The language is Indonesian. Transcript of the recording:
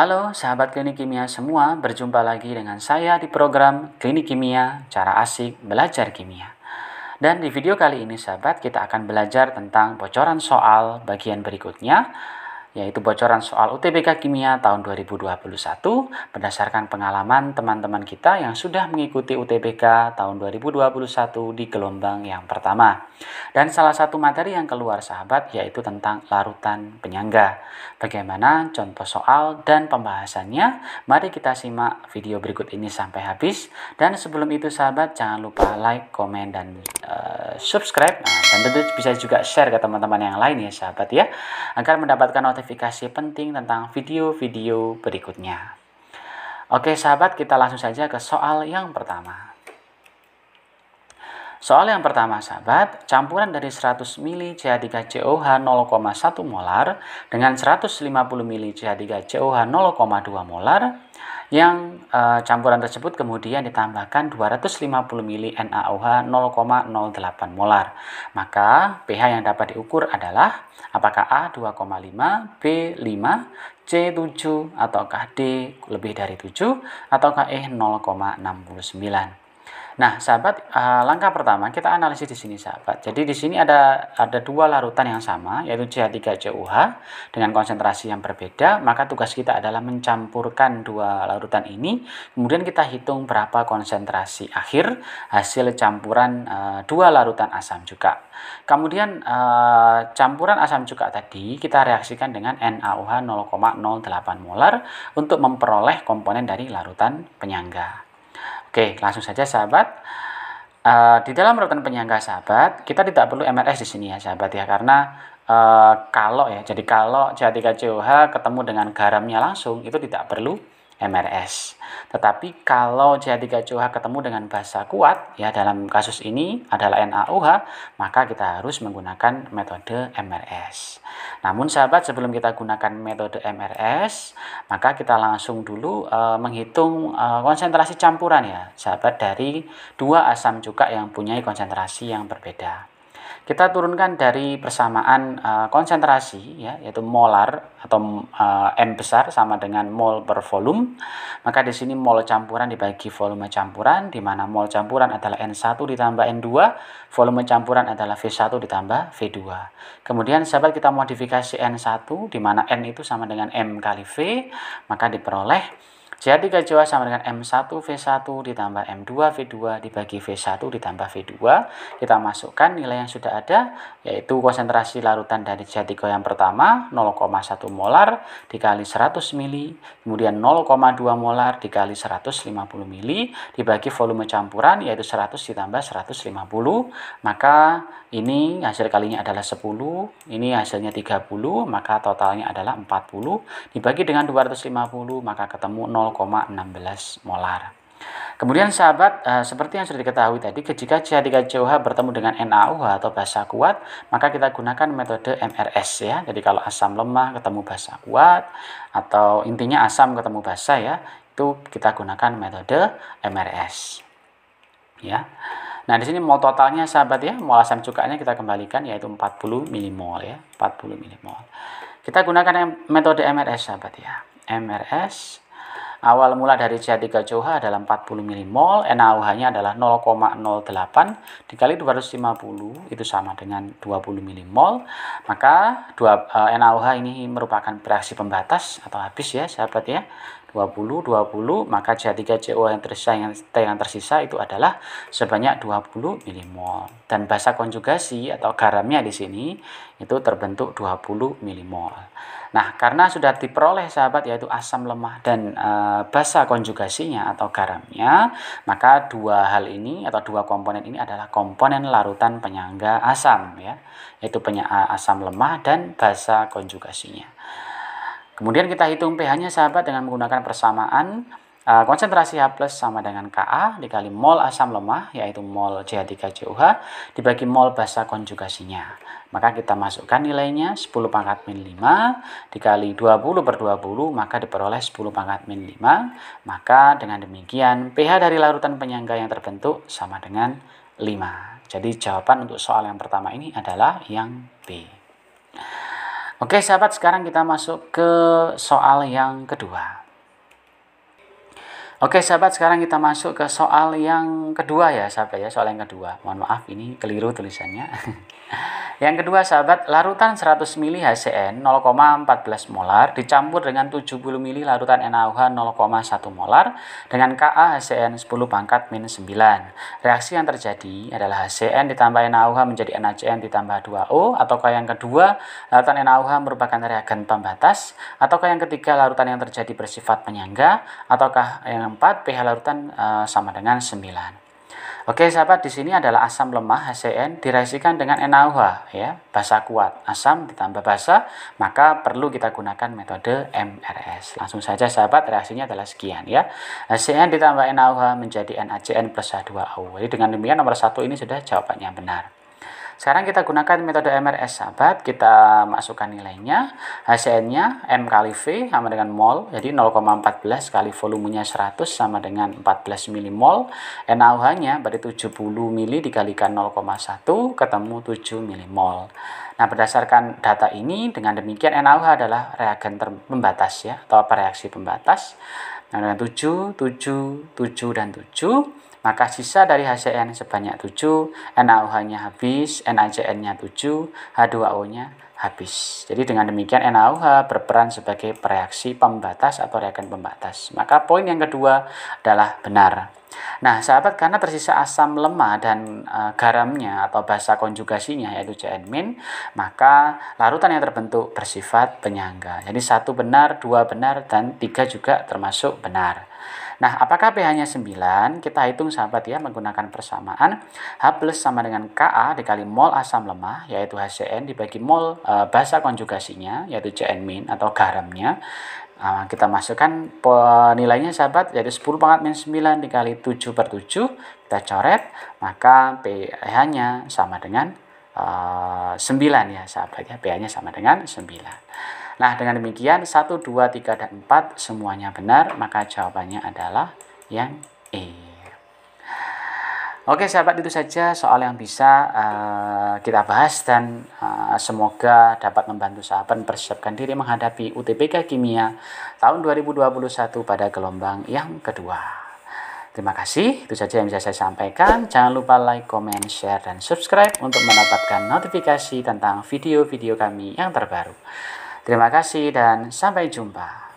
Halo sahabat klinik kimia semua, berjumpa lagi dengan saya di program Klinik Kimia, Cara Asik Belajar Kimia. Dan di video kali ini sahabat, kita akan belajar tentang bocoran soal bagian berikutnya, yaitu bocoran soal UTBK Kimia tahun 2021 berdasarkan pengalaman teman-teman kita yang sudah mengikuti UTBK tahun 2021 di gelombang yang pertama. Dan salah satu materi yang keluar sahabat yaitu tentang larutan penyangga. Bagaimana contoh soal dan pembahasannya? Mari kita simak video berikut ini sampai habis. Dan sebelum itu sahabat, jangan lupa like, komen, dan subscribe. Dan tentu bisa juga share ke teman-teman yang lain ya sahabat ya, agar mendapatkan notifikasi penting tentang video-video berikutnya. Oke sahabat, kita langsung saja ke soal yang pertama. Soal yang pertama sahabat, campuran dari 100 ml CH3COH 0,1 molar dengan 150 ml CH3COH 0,2 molar yang campuran tersebut kemudian ditambahkan 250 ml NaOH 0,08 molar. Maka pH yang dapat diukur adalah apakah A 2,5, B 5, C 7, ataukah D lebih dari 7, ataukah E 0,69. Nah, sahabat, langkah pertama kita analisis di sini, sahabat. Jadi di sini ada dua larutan yang sama, yaitu CH3COH dengan konsentrasi yang berbeda. Maka tugas kita adalah mencampurkan dua larutan ini. Kemudian kita hitung berapa konsentrasi akhir hasil campuran dua larutan asam cuka. Kemudian campuran asam cuka tadi kita reaksikan dengan NaOH 0,08 molar untuk memperoleh komponen dari larutan penyangga. Oke, langsung saja sahabat. Di dalam larutan penyangga sahabat, kita tidak perlu MRS di sini ya sahabat ya, karena kalau CH3COH ketemu dengan garamnya langsung itu tidak perlu MRS. Tetapi kalau CH3COH ketemu dengan basa kuat ya, dalam kasus ini adalah NaOH, maka kita harus menggunakan metode MRS. Namun sahabat, sebelum kita gunakan metode MRS, maka kita langsung dulu menghitung konsentrasi campuran ya sahabat, dari dua asam cuka yang punya konsentrasi yang berbeda. Kita turunkan dari persamaan konsentrasi ya, yaitu molar atau M besar sama dengan mol per volume. Maka di sini mol campuran dibagi volume campuran, di mana mol campuran adalah N1 ditambah N2, volume campuran adalah V1 ditambah V2. Kemudian sahabat, kita modifikasi N1 di mana N itu sama dengan M kali V, maka diperoleh CH3COH sama dengan M1V1 ditambah M2V2 dibagi V1 ditambah V2. Kita masukkan nilai yang sudah ada, yaitu konsentrasi larutan dari CH3 yang pertama 0,1 molar dikali 100 ml, kemudian 0,2 molar dikali 150 ml dibagi volume campuran yaitu 100 ditambah 150. Maka ini hasil kalinya adalah 10, ini hasilnya 30, maka totalnya adalah 40 dibagi dengan 250, maka ketemu 0,16 molar. Kemudian sahabat, seperti yang sudah diketahui tadi, jika CH3COH bertemu dengan NaOH atau basa kuat, maka kita gunakan metode MRS ya. Jadi kalau asam lemah ketemu basa kuat, atau intinya asam ketemu basa ya, itu kita gunakan metode MRS. Ya. Nah, di sini mol totalnya sahabat ya, mol asam cukanya kita kembalikan yaitu 40 mmol ya, 40 mmol. Kita gunakan metode MRS sahabat ya. MRS awal mula dari CH3COH adalah 40 mmol, NaOH-nya adalah 0,08 dikali 250 itu sama dengan 20 mmol. Maka NaOH ini merupakan reaksi pembatas atau habis ya sahabat ya. 20, maka CH3COH yang tersisa itu adalah sebanyak 20 mmol. Dan basa konjugasi atau garamnya di sini itu terbentuk 20 mmol. Nah, karena sudah diperoleh sahabat yaitu asam lemah dan basa konjugasinya atau garamnya, maka dua hal ini atau dua komponen ini adalah komponen larutan penyangga asam ya, yaitu asam lemah dan basa konjugasinya. Kemudian kita hitung pH-nya sahabat dengan menggunakan persamaan konsentrasi H+ sama dengan Ka dikali mol asam lemah yaitu mol CH3COH dibagi mol basa konjugasinya. Maka kita masukkan nilainya 10 pangkat min 5 dikali 20 per 20, maka diperoleh 10 pangkat min 5. Maka dengan demikian pH dari larutan penyangga yang terbentuk sama dengan 5. Jadi jawaban untuk soal yang pertama ini adalah yang B. Oke sahabat, sekarang kita masuk ke soal yang kedua. Oke sahabat, sekarang kita masuk ke soal yang kedua ya sahabat ya, soal yang kedua. Mohon maaf ini keliru tulisannya. Yang kedua sahabat, larutan 100 ml HCN 0,14 molar dicampur dengan 70 ml larutan NaOH 0,1 molar dengan Ka HCN 10 pangkat min 9. Reaksi yang terjadi adalah HCN ditambah NaOH menjadi NaCN ditambah 2O, ataukah yang kedua larutan NaOH merupakan reagen pembatas, ataukah yang ketiga larutan yang terjadi bersifat penyangga, ataukah yang keempat pH larutan sama dengan 9. Oke sahabat, di sini adalah asam lemah HCN direaksikan dengan NaOH ya, basa kuat. Asam ditambah basa, maka perlu kita gunakan metode MRS. Langsung saja sahabat, reaksinya adalah sekian ya. HCN ditambah NaOH menjadi NaCN plus H2O. Jadi dengan demikian nomor 1 ini sudah jawabannya benar. Sekarang kita gunakan metode MRS sahabat, kita masukkan nilainya. HCN-nya M kali V sama dengan mol, jadi 0,14 kali volumenya 100 sama dengan 14 milimol. NaOH-nya berarti 70 mili dikalikan 0,1 ketemu 7 milimol. Nah, berdasarkan data ini, dengan demikian NaOH adalah reagen pembatas ya, atau reaksi pembatas. Nah, dengan 7, 7, 7, dan 7. Maka sisa dari HCN sebanyak 7, NaOH-nya habis, NaCN-nya 7, H2O-nya habis. Jadi dengan demikian NaOH berperan sebagai reaksi pembatas atau reagen pembatas. Maka poin yang kedua adalah benar. Nah sahabat, karena tersisa asam lemah dan garamnya atau basa konjugasinya yaitu CN-, maka larutan yang terbentuk bersifat penyangga. Jadi 1 benar, 2 benar, dan 3 juga termasuk benar. Nah, apakah pH-nya 9? Kita hitung sahabat ya, menggunakan persamaan. H plus sama dengan Ka dikali mol asam lemah, yaitu HCN, dibagi mol basa konjugasinya, yaitu CN- atau garamnya. Kita masukkan nilainya sahabat, yaitu 10 pangkat min 9 dikali 7 per 7. Kita coret, maka pH-nya sama dengan 9 ya sahabat ya, pH-nya sama dengan 9. Nah, dengan demikian 1, 2, 3, dan 4 semuanya benar, maka jawabannya adalah yang E. Oke sahabat, itu saja soal yang bisa kita bahas, dan semoga dapat membantu sahabat mempersiapkan diri menghadapi UTBK Kimia tahun 2021 pada gelombang yang kedua. Terima kasih, itu saja yang bisa saya sampaikan. Jangan lupa like, comment, share, dan subscribe untuk mendapatkan notifikasi tentang video-video kami yang terbaru. Terima kasih dan sampai jumpa.